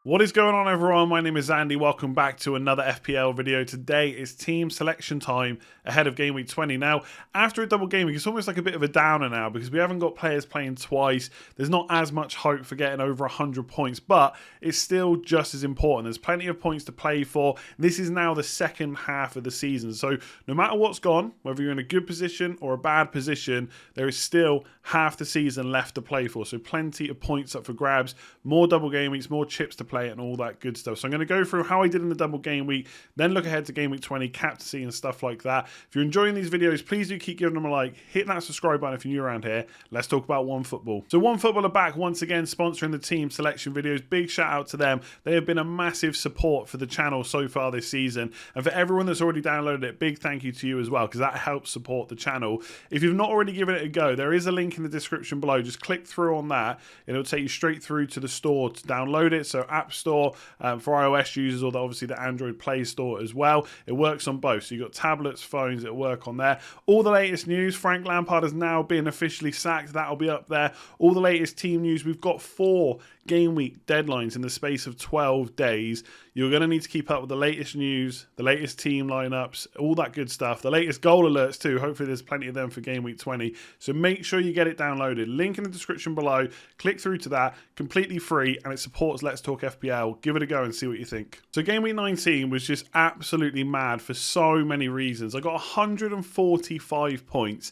What is going on, everyone? My name is Andy. Welcome back to another FPL video. Today is team selection time ahead of game week 20. Now, after a double game week, it's almost like a bit of a downer now because we haven't got players playing twice. There's not as much hope for getting over 100 points, but it's still just as important. There's plenty of points to play for. This is now the second half of the season. So no matter what's gone, whether you're in a good position or a bad position, there is still half the season left to play for. So plenty of points up for grabs, more double game weeks, more chips to play and all that good stuff. So I'm going to go through how I did in the double game week, then look ahead to game week 20, captaincy and stuff like that. If you're enjoying these videos, please do keep giving them a like, hit that subscribe button if you're new around here. Let's talk about OneFootball. So OneFootball are back once again sponsoring the team selection videos. Big shout out to them. They have been a massive support for the channel so far this season, and for everyone that's already downloaded it, big thank you to you as well, because that helps support the channel. If you've not already given it a go, there is a link in the description below. Just click through on that and it'll take you straight through to the store to download it. So App Store for iOS users, or obviously the Android Play Store as well. It works on both. So you've got tablets, phones, it'll work on there. All the latest news. Frank Lampard has now been officially sacked. That'll be up there. All the latest team news. We've got 4 game week deadlines in the space of 12 days. You're going to need to keep up with the latest news, the latest team lineups, all that good stuff. The latest goal alerts too. Hopefully there's plenty of them for game week 20. So make sure you get it downloaded. Link in the description below. Click through to that. Completely free, and it supports Let's Talk FPL. Give it a go and see what you think. So game week 19 was just absolutely mad for so many reasons. I got 145 points.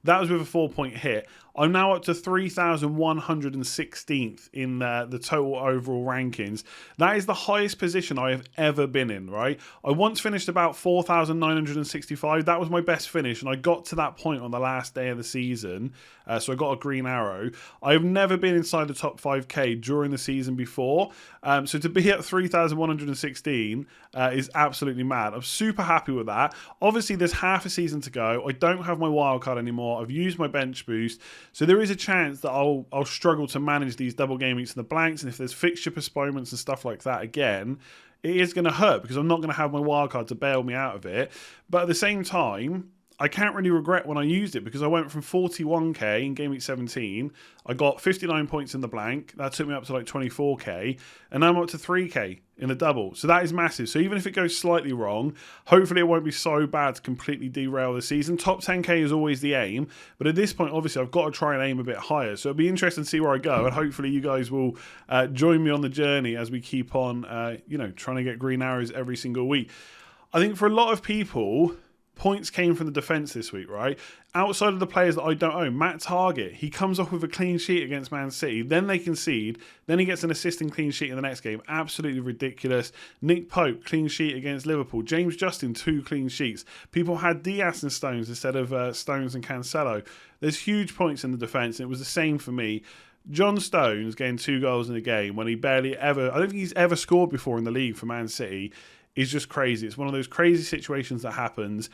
That was with a 4-point hit. I'm now up to 3,116th in the total overall rankings. That is the highest position I have ever been in, right? I once finished about 4,965. That was my best finish, and I got to that point on the last day of the season. So I got a green arrow. I've never been inside the top 5k during the season before. So to be at 3,116 is absolutely mad. I'm super happy with that. Obviously, there's half a season to go. I don't have my wildcard anymore. I've used my bench boost. So there is a chance that I'll struggle to manage these double game weeks and the blanks, and if there's fixture postponements and stuff like that again, it is going to hurt because I'm not going to have my wildcard to bail me out of it. But at the same time, I can't really regret when I used it because I went from 41k in game week 17. I got 59 points in the blank. That took me up to like 24k. And now I'm up to 3k in the double. So that is massive. So even if it goes slightly wrong, hopefully it won't be so bad to completely derail the season. Top 10k is always the aim. But at this point, obviously, I've got to try and aim a bit higher. So it'll be interesting to see where I go. And hopefully you guys will join me on the journey as we keep on, trying to get green arrows every single week. I think for a lot of people, points came from the defence this week, right? Outside of the players that I don't own, Matt Targett, he comes off with a clean sheet against Man City, then they concede, then he gets an assisting clean sheet in the next game. Absolutely ridiculous. Nick Pope, clean sheet against Liverpool. James Justin, 2 clean sheets. People had Diaz and Stones instead of Stones and Cancelo. There's huge points in the defence, and it was the same for me. John Stones getting 2 goals in a game when he barely ever, I don't think he's ever scored before in the league for Man City, is just crazy. It's one of those crazy situations that happens.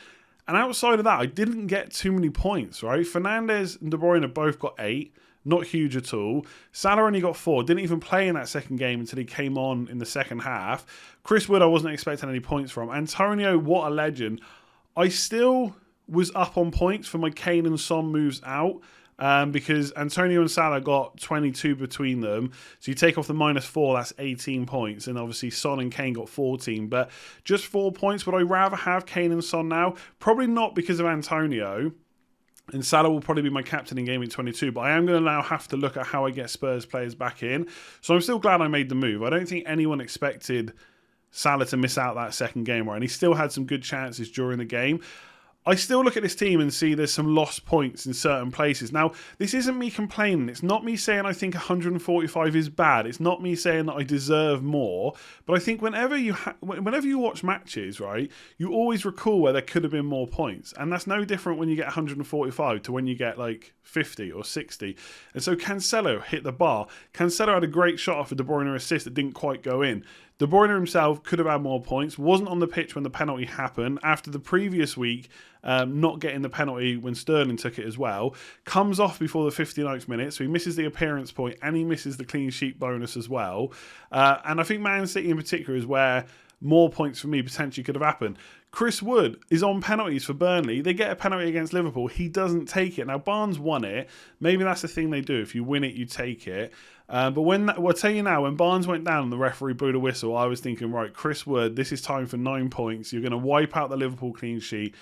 And outside of that, I didn't get too many points, right? Fernandes and De Bruyne both got 8. Not huge at all. Salah only got 4. Didn't even play in that second game until he came on in the second half. Chris Wood, I wasn't expecting any points from. Antonio, what a legend. I still was up on points for my Kane and Son moves out. Because Antonio and Salah got 22 between them. So you take off the -4, that's 18 points. And obviously Son and Kane got 14. But just 4 points. Would I rather have Kane and Son now? Probably not because of Antonio. And Salah will probably be my captain in game week 22. But I am going to now have to look at how I get Spurs players back in. So I'm still glad I made the move. I don't think anyone expected Salah to miss out that second game, right? And he still had some good chances during the game. I still look at this team and see there's some lost points in certain places. Now, this isn't me complaining. It's not me saying I think 145 is bad. It's not me saying that I deserve more. But I think whenever you watch matches, right, you always recall where there could have been more points. And that's no different when you get 145 to when you get like 50 or 60. And so Cancelo hit the bar. Cancelo had a great shot off a De Bruyne assist that didn't quite go in. De Bruyne himself could have had more points, wasn't on the pitch when the penalty happened, after the previous week not getting the penalty when Sterling took it as well, comes off before the 59th minute, so he misses the appearance point and he misses the clean sheet bonus as well. And I think Man City in particular is where more points for me potentially could have happened. Chris Wood is on penalties for Burnley. They get a penalty against Liverpool. He doesn't take it. Now, Barnes won it. Maybe that's the thing they do. If you win it, you take it. But I'll tell you now, when Barnes went down and the referee blew the whistle, I was thinking, right, Chris Wood, this is time for 9 points. You're going to wipe out the Liverpool clean sheet.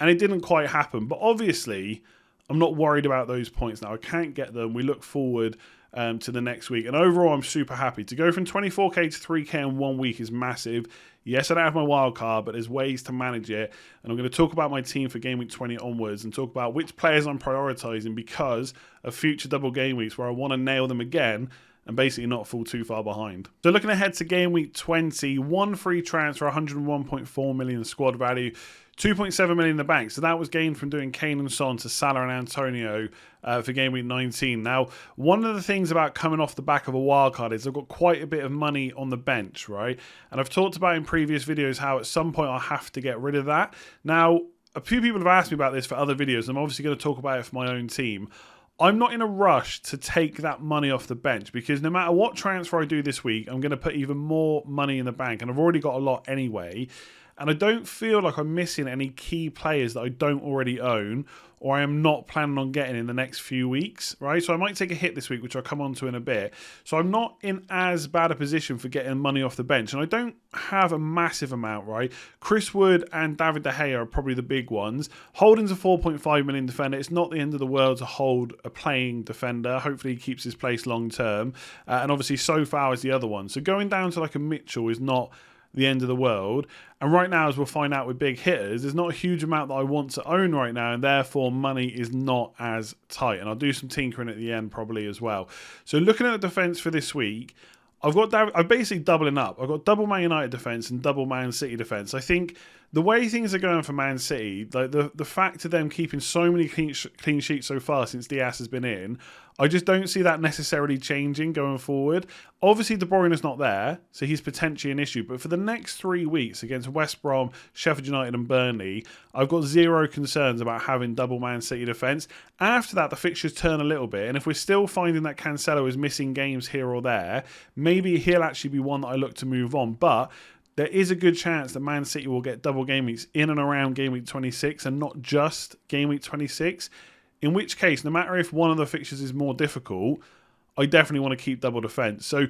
And it didn't quite happen. But obviously, I'm not worried about those points now. I can't get them. We look forward to the next week. And overall, I'm super happy. To go from 24k to 3k in 1 week is massive. Yes, I don't have my wild card, but there's ways to manage it. And I'm going to talk about my team for game week 20 onwards and talk about which players I'm prioritising because of future double game weeks where I want to nail them again and basically not fall too far behind. So looking ahead to game week 20, one free transfer, 101.4 million squad value, 2.7 million in the bank. So that was gained from doing Kane and Son to Salah and Antonio for game week 19. Now, one of the things about coming off the back of a wildcard is I've got quite a bit of money on the bench, right? And I've talked about in previous videos how at some point I'll have to get rid of that. Now, a few people have asked me about this for other videos. I'm obviously going to talk about it for my own team. I'm not in a rush to take that money off the bench because no matter what transfer I do this week, I'm going to put even more money in the bank. And I've already got a lot anyway. And I don't feel like I'm missing any key players that I don't already own or I am not planning on getting in the next few weeks, right? So I might take a hit this week, which I'll come on to in a bit. So I'm not in as bad a position for getting money off the bench. And I don't have a massive amount, right? Chris Wood and David De Gea are probably the big ones. Holding's a 4.5 million defender. It's not the end of the world to hold a playing defender. Hopefully he keeps his place long term. And obviously Sofao is the other one. So going down to like a Mitchell is not the end of the world. And right now, as we'll find out with big hitters, there's not a huge amount that I want to own right now, and therefore money is not as tight. And I'll do some tinkering at the end probably as well. So looking at the defence for this week, I'm basically doubling up. I've got double Man United defence and double Man City defence. I think the way things are going for Man City, like the fact of them keeping so many clean sheets so far since Diaz has been in, I just don't see that necessarily changing going forward. Obviously, De Bruyne is not there, so he's potentially an issue. But for the next 3 weeks against West Brom, Sheffield United and Burnley, I've got zero concerns about having double Man City defence. After that, the fixtures turn a little bit. And if we're still finding that Cancelo is missing games here or there, maybe he'll actually be one that I look to move on. But there is a good chance that Man City will get double game weeks in and around game week 26 and not just game week 26. In which case, no matter if one of the fixtures is more difficult, I definitely want to keep double defence. So,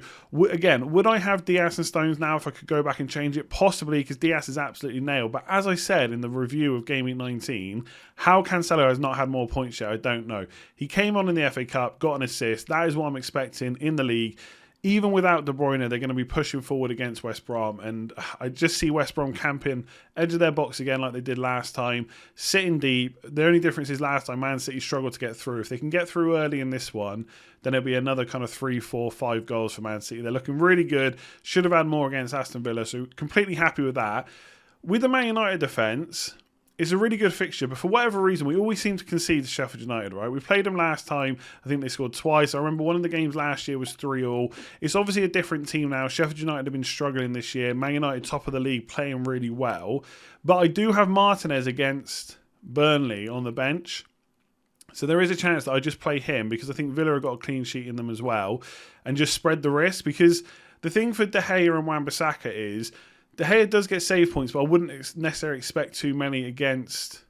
again, would I have Diaz and Stones now if I could go back and change it? Possibly, because Diaz is absolutely nailed. But as I said in the review of Game Week 19, how Cancelo has not had more points yet, I don't know. He came on in the FA Cup, got an assist. That is what I'm expecting in the league. Even without De Bruyne, they're going to be pushing forward against West Brom. And I just see West Brom camping edge of their box again like they did last time, sitting deep. The only difference is last time Man City struggled to get through. If they can get through early in this one, then it'll be another kind of 3, 4, 5 goals for Man City. They're looking really good. Should have had more against Aston Villa, so completely happy with that. With the Man United defence, it's a really good fixture, but for whatever reason, we always seem to concede to Sheffield United, right? We played them last time. I think they scored twice. I remember one of the games last year was 3-3. It's obviously a different team now. Sheffield United have been struggling this year. Man United, top of the league, playing really well. But I do have Martinez against Burnley on the bench. So there is a chance that I just play him because I think Villa have got a clean sheet in them as well and just spread the risk. Because the thing for De Gea and Wan-Bissaka is De Gea does get save points, but I wouldn't necessarily expect too many against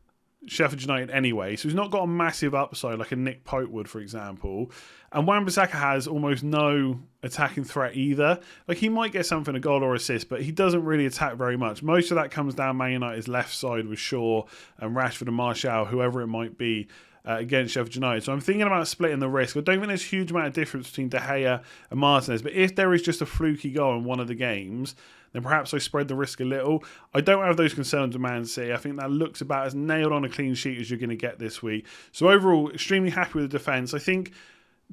Sheffield United anyway. So he's not got a massive upside like a Nick Pope would, for example. And Wan-Bissaka has almost no attacking threat either. Like he might get something, a goal or assist, but he doesn't really attack very much. Most of that comes down Man United's left side with Shaw and Rashford and Martial, whoever it might be, against Sheffield United. So I'm thinking about splitting the risk. I don't think there's a huge amount of difference between De Gea and Martinez, but if there is just a fluky goal in one of the games, then perhaps I spread the risk a little. I don't have those concerns with Man City. I think that looks about as nailed on a clean sheet as you're going to get this week. So overall, extremely happy with the defence. I think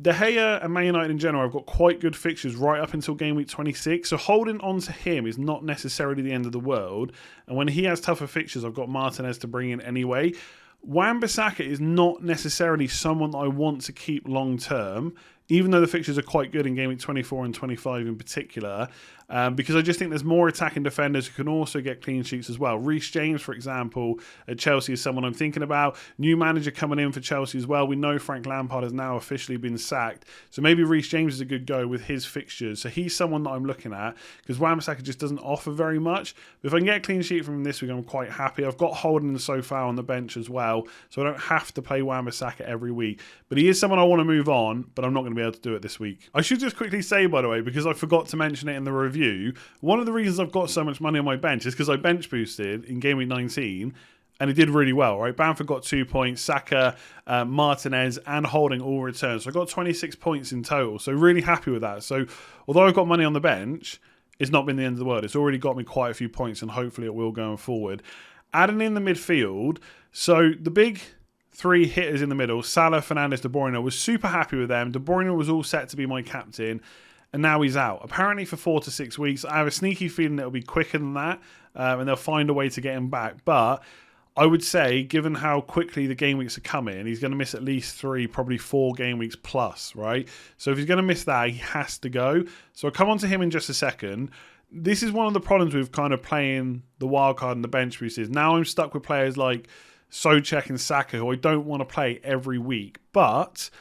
De Gea and Man United in general have got quite good fixtures right up until game week 26. So holding on to him is not necessarily the end of the world. And when he has tougher fixtures, I've got Martinez to bring in anyway. Wan-Bissaka is not necessarily someone that I want to keep long term, even though the fixtures are quite good in Game Week 24 and 25 in particular, because I just think there's more attacking defenders who can also get clean sheets as well. Reece James, for example, at Chelsea is someone I'm thinking about. New manager coming in for Chelsea as well. We know Frank Lampard has now officially been sacked, so maybe Reece James is a good go with his fixtures. So he's someone that I'm looking at, because Wan-Bissaka just doesn't offer very much. But if I can get a clean sheet from him this week, I'm quite happy. I've got Holden so far on the bench as well, so I don't have to play Wan-Bissaka every week. But he is someone I want to move on, but I'm not going to be able to do it this week. I should just quickly say, by the way, because I forgot to mention it in the review, one of the reasons I've got so much money on my bench is because I bench boosted in Game Week 19, and it did really well, right? Bamford got 2 points, Saka, Martinez, and Holding all returned. So I got 26 points in total. So really happy with that. So although I've got money on the bench, it's not been the end of the world. It's already got me quite a few points, and hopefully it will going forward. Adding in the midfield, so the big three hitters in the middle, Salah, Fernandes, De Bruyne, was super happy with them. De Bruyne was all set to be my captain, and now he's out. Apparently for 4 to 6 weeks. I have a sneaky feeling it'll be quicker than that, and they'll find a way to get him back. But I would say, given how quickly the game weeks are coming, he's going to miss at least 3, probably 4 game weeks plus, right? So if he's going to miss that, he has to go. So I'll come on to him in just a second. This is one of the problems with kind of playing the wildcard and the bench boost is now I'm stuck with players like Souček and Saka, who I don't want to play every week. But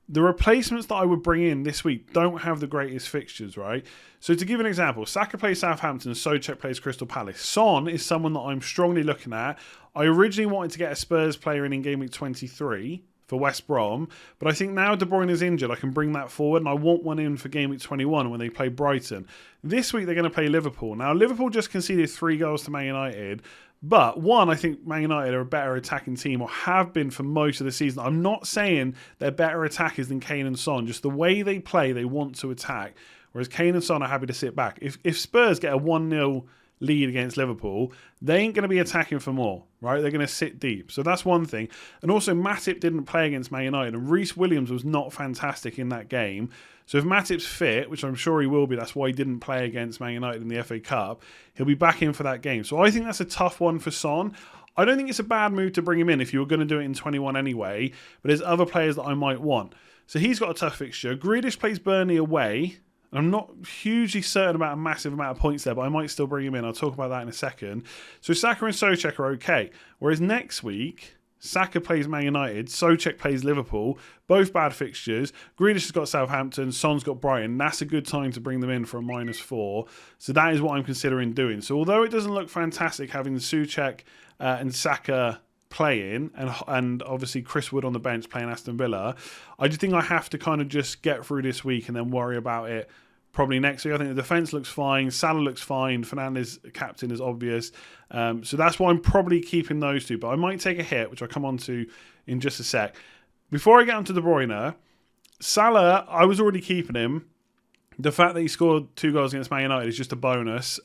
the replacements that I would bring in this week don't have the greatest fixtures, right? So to give an example, Saka plays Southampton, Souček plays Crystal Palace. Son is someone that I'm strongly looking at. I originally wanted to get a Spurs player in Game Week 23 for West Brom, but I think now De Bruyne is injured, I can bring that forward, and I want one in for Game Week 21 when they play Brighton. This week they're going to play Liverpool. Now, Liverpool just conceded 3 goals to Man United, but one, I think Man United are a better attacking team, or have been for most of the season. I'm not saying they're better attackers than Kane and Son, just the way they play, they want to attack, whereas Kane and Son are happy to sit back. If Spurs get a 1-0 lead against Liverpool, they ain't going to be attacking for more, right? They're going to sit deep. So that's one thing. And also, Matip didn't play against Man United, and Reece Williams was not fantastic in that game. So if Matip's fit, which I'm sure he will be, that's why he didn't play against Man United in the FA Cup, he'll be back in for that game. So I think that's a tough one for Son. I don't think it's a bad move to bring him in if you were going to do it in 21 anyway, but there's other players that I might want. So he's got a tough fixture. Grealish plays Burnley away. I'm not hugely certain about a massive amount of points there, but I might still bring him in. I'll talk about that in a second. So Saka and Souček are okay. Whereas next week, Saka plays Man United, Souček plays Liverpool, both bad fixtures. Grealish has got Southampton, Son's got Brighton. That's a good time to bring them in for a -4. So that is what I'm considering doing. So although it doesn't look fantastic having Souček and Saka playing, and obviously Chris Wood on the bench playing Aston Villa, I just think I have to kind of just get through this week and then worry about it probably next week. I think the defence looks fine, Salah looks fine, Fernandes captain is obvious, so that's why I'm probably keeping those two, but I might take a hit, which I'll come on to in just a sec. Before I get onto De Bruyne, Salah, I was already keeping him. The fact that he scored 2 goals against Man United is just a bonus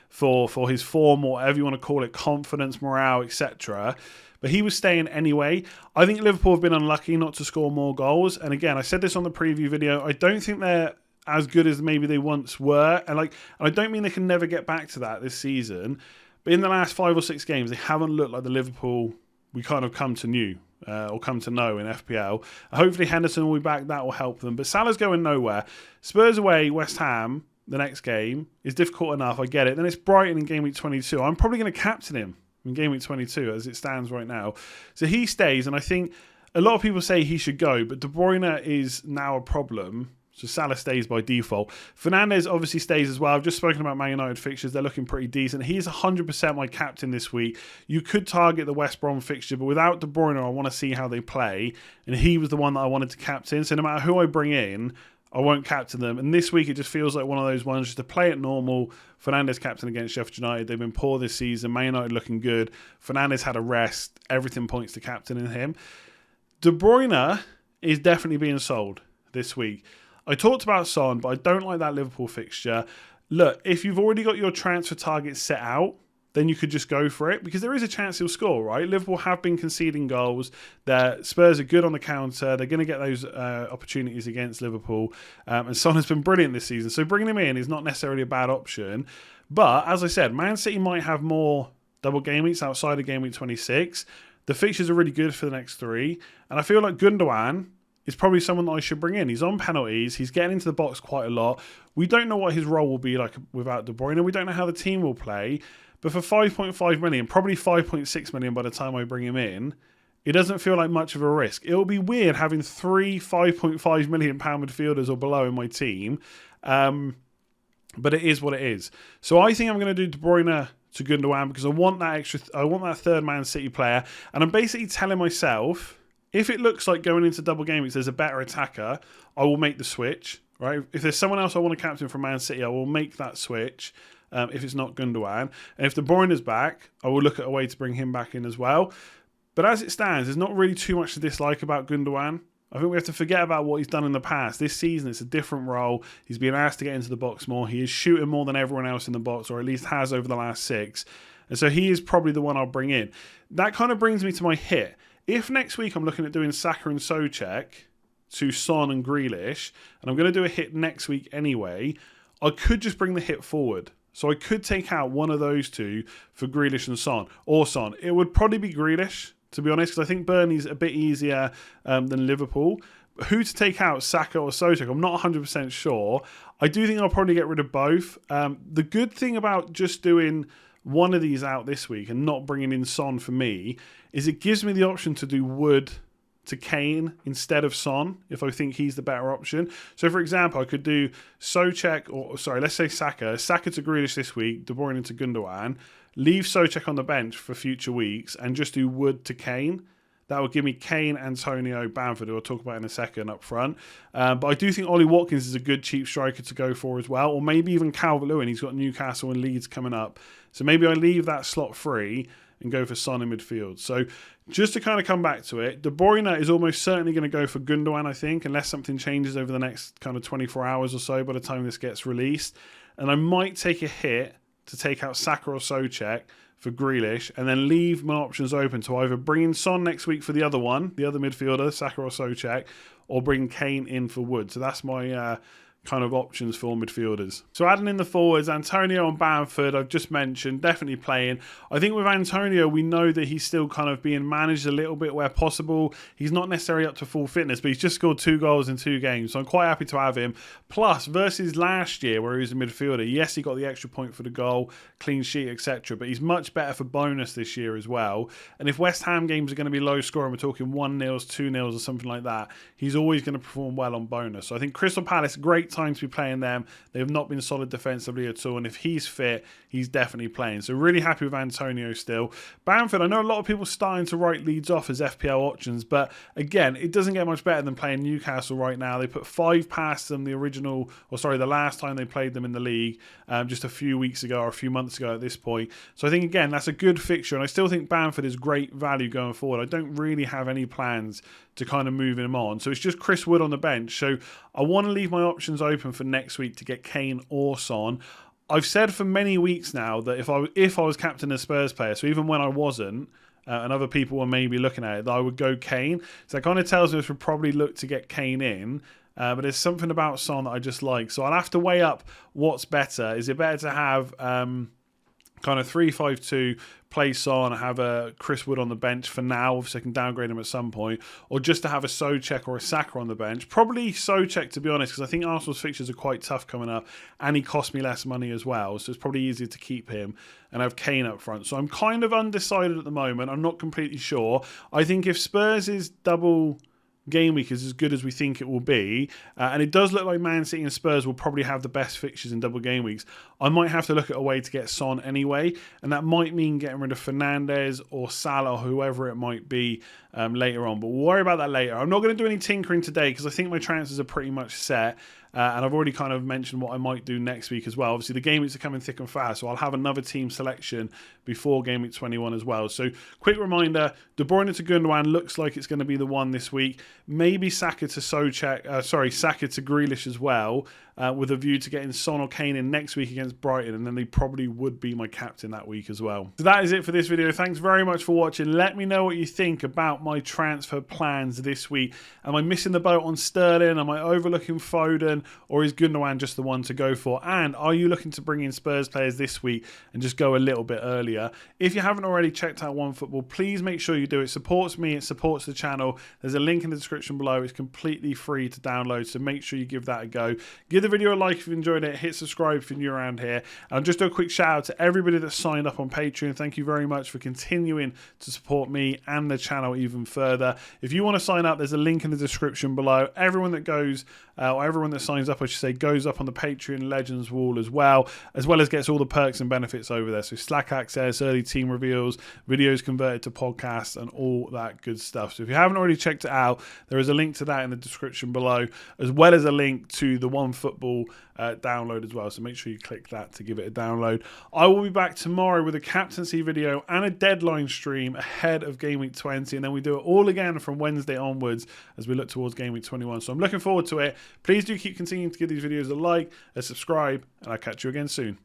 for his form, or whatever you want to call it, confidence, morale, etc. But he was staying anyway. I think Liverpool have been unlucky not to score more goals. And again, I said this on the preview video, I don't think they're as good as maybe they once were. And I don't mean they can never get back to that this season. But in the last 5 or 6 games, they haven't looked like the Liverpool we kind of come to know in FPL. Hopefully Henderson will be back. That will help them. But Salah's going nowhere. Spurs away, West Ham, the next game, is difficult enough. I get it. Then it's Brighton in Game Week 22. I'm probably going to captain him in Game Week 22 as it stands right now. So he stays, and I think a lot of people say he should go, but De Bruyne is now a problem. So Salah stays by default. Fernandes obviously stays as well. I've just spoken about Man United fixtures. They're looking pretty decent. He's 100% my captain this week. You could target the West Brom fixture, but without De Bruyne, I want to see how they play. And he was the one that I wanted to captain. So no matter who I bring in, I won't captain them. And this week, it just feels like one of those ones just to play it normal. Fernandes captain against Sheffield United. They've been poor this season. Man United looking good. Fernandes had a rest. Everything points to captaining him. De Bruyne is definitely being sold this week. I talked about Son, but I don't like that Liverpool fixture. Look, if you've already got your transfer targets set out, then you could just go for it, because there is a chance he'll score, right? Liverpool have been conceding goals. Their Spurs are good on the counter. They're going to get those opportunities against Liverpool. And Son has been brilliant this season. So bringing him in is not necessarily a bad option. But as I said, Man City might have more double game weeks outside of Game Week 26. The fixtures are really good for the next 3. And I feel like Gundogan is probably someone that I should bring in. He's on penalties. He's getting into the box quite a lot. We don't know what his role will be like without De Bruyne. We don't know how the team will play. But for 5.5 million, probably 5.6 million by the time I bring him in, it doesn't feel like much of a risk. It'll be weird having 3 £5.5 million midfielders or below in my team. But it is what it is. So I think I'm going to do De Bruyne to Gundogan because I want that third Man City player. And I'm basically telling myself, if it looks like going into double game weeks there's a better attacker, I will make the switch. Right? If there's someone else I want to captain from Man City, I will make that switch. If it's not Gundogan. And if De Bruyne is back, I will look at a way to bring him back in as well. But as it stands, there's not really too much to dislike about Gundogan. I think we have to forget about what he's done in the past. This season, it's a different role. He's been asked to get into the box more. He is shooting more than everyone else in the box, or at least has over the last 6. And so he is probably the one I'll bring in. That kind of brings me to my hit. If next week I'm looking at doing Saka and Souček to Son and Grealish, and I'm going to do a hit next week anyway, I could just bring the hit forward. So I could take out one of those two for Grealish and Son. Or Son. It would probably be Grealish, to be honest, because I think Burnley's a bit easier than Liverpool. Who to take out, Saka or Souček, I'm not 100% sure. I do think I'll probably get rid of both. The good thing about just doing one of these out this week and not bringing in Son for me is it gives me the option to do Wood to Kane instead of Son if I think he's the better option. So, for example, I could do Souček, let's say Saka to Grealish this week, De Bruyne to Gundogan, leave Souček on the bench for future weeks and just do Wood to Kane. That would give me Kane, Antonio, Bamford, who I'll talk about in a second up front. But I do think Ollie Watkins is a good cheap striker to go for as well, or maybe even Calvert-Lewin. He's got Newcastle and Leeds coming up. So maybe I leave that slot free and go for Son in midfield. So just to kind of come back to it, De Bruyne is almost certainly going to go for Gundogan, I think, unless something changes over the next kind of 24 hours or so by the time this gets released. And I might take a hit to take out Saka or Souček for Grealish and then leave my options open to either bring in Son next week for the other midfielder, Saka or Souček, or bring Kane in for Wood. So that's my kind of options for midfielders. So adding in the forwards, Antonio and Bamford, I've just mentioned, definitely playing. I think with Antonio, we know that he's still kind of being managed a little bit where possible. He's not necessarily up to full fitness, but he's just scored 2 goals in 2 games. So I'm quite happy to have him. Plus, versus last year where he was a midfielder, yes, he got the extra point for the goal, clean sheet, etc. But he's much better for bonus this year as well. And if West Ham games are going to be low scoring, we're talking 1-0, 2-0 or something like that, he's always going to perform well on bonus. So I think Crystal Palace, great time to be playing them. They have not been solid defensively at all, and if he's fit, he's definitely playing. So really happy with Antonio still. Bamford, I know a lot of people starting to write Leeds off as FPL options, but again, it doesn't get much better than playing Newcastle right now. They put 5 past them the last time they played them in the league, just a few weeks ago or a few months ago at this point. So I think, again, that's a good fixture, and I still think Bamford is great value going forward. I don't really have any plans to kind of move him on. So it's just Chris Wood on the bench. So I want to leave my options open for next week to get Kane or Son. I've said for many weeks now that if I was captain of Spurs player, so even when I wasn't, and other people were maybe looking at it, that I would go Kane. So that kind of tells me I should probably look to get Kane in. But there's something about Son that I just like. So I'll have to weigh up what's better. Is it better to have kind of 3-5-2, play Son, have a Chris Wood on the bench for now, obviously I can downgrade him at some point, or just to have a Souček or a Saka on the bench? Probably Souček, to be honest, because I think Arsenal's fixtures are quite tough coming up, and he cost me less money as well, so it's probably easier to keep him and have Kane up front. So I'm kind of undecided at the moment. I'm not completely sure. I think if Spurs' double game week is as good as we think it will be, and it does look like Man City and Spurs will probably have the best fixtures in double game weeks, I might have to look at a way to get Son anyway, and that might mean getting rid of Fernandes or Salah or whoever it might be later on, but we'll worry about that later. I'm not going to do any tinkering today because I think my transfers are pretty much set. And I've already kind of mentioned what I might do next week as well. Obviously, the game weeks are coming thick and fast, so I'll have another team selection before game week 21 as well. So, quick reminder, De Bruyne to Gundogan looks like it's going to be the one this week. Maybe Saka to Saka to Grealish as well, with a view to getting Son or Kane in next week against Brighton, and then they probably would be my captain that week as well. So that is it for this video. Thanks very much for watching. Let me know what you think about my transfer plans this week. Am I missing the boat on Sterling? Am I overlooking Foden? or is Gundogan just the one to go for? And are you looking to bring in Spurs players this week and just go a little bit earlier? If you haven't already checked out OneFootball, please make sure you do. It supports me, it supports the channel. There's a link in the description below. It's completely free to download, so make sure you give that a go. Give the video a like if you enjoyed it. Hit subscribe if you're new around here. And I'll just do a quick shout out to everybody that signed up on Patreon. Thank you very much for continuing to support me and the channel even further. If you want to sign up, there's a link in the description below. Everyone that goes, or everyone that signs up, I should say, goes up on the Patreon Legends wall as well as gets all the perks and benefits over there. So Slack access, early team reveals, videos converted to podcasts, and all that good stuff. So if you haven't already checked it out, there is a link to that in the description below, as well as a link to the OneFootball download as well. So make sure you click that to give it a download. I will be back tomorrow with a captaincy video and a deadline stream ahead of Game Week 20, and then we do it all again from Wednesday onwards as we look towards Game Week 21. So I'm looking forward to it. Please do keep continuing to give these videos a like, a subscribe, and I'll catch you again soon.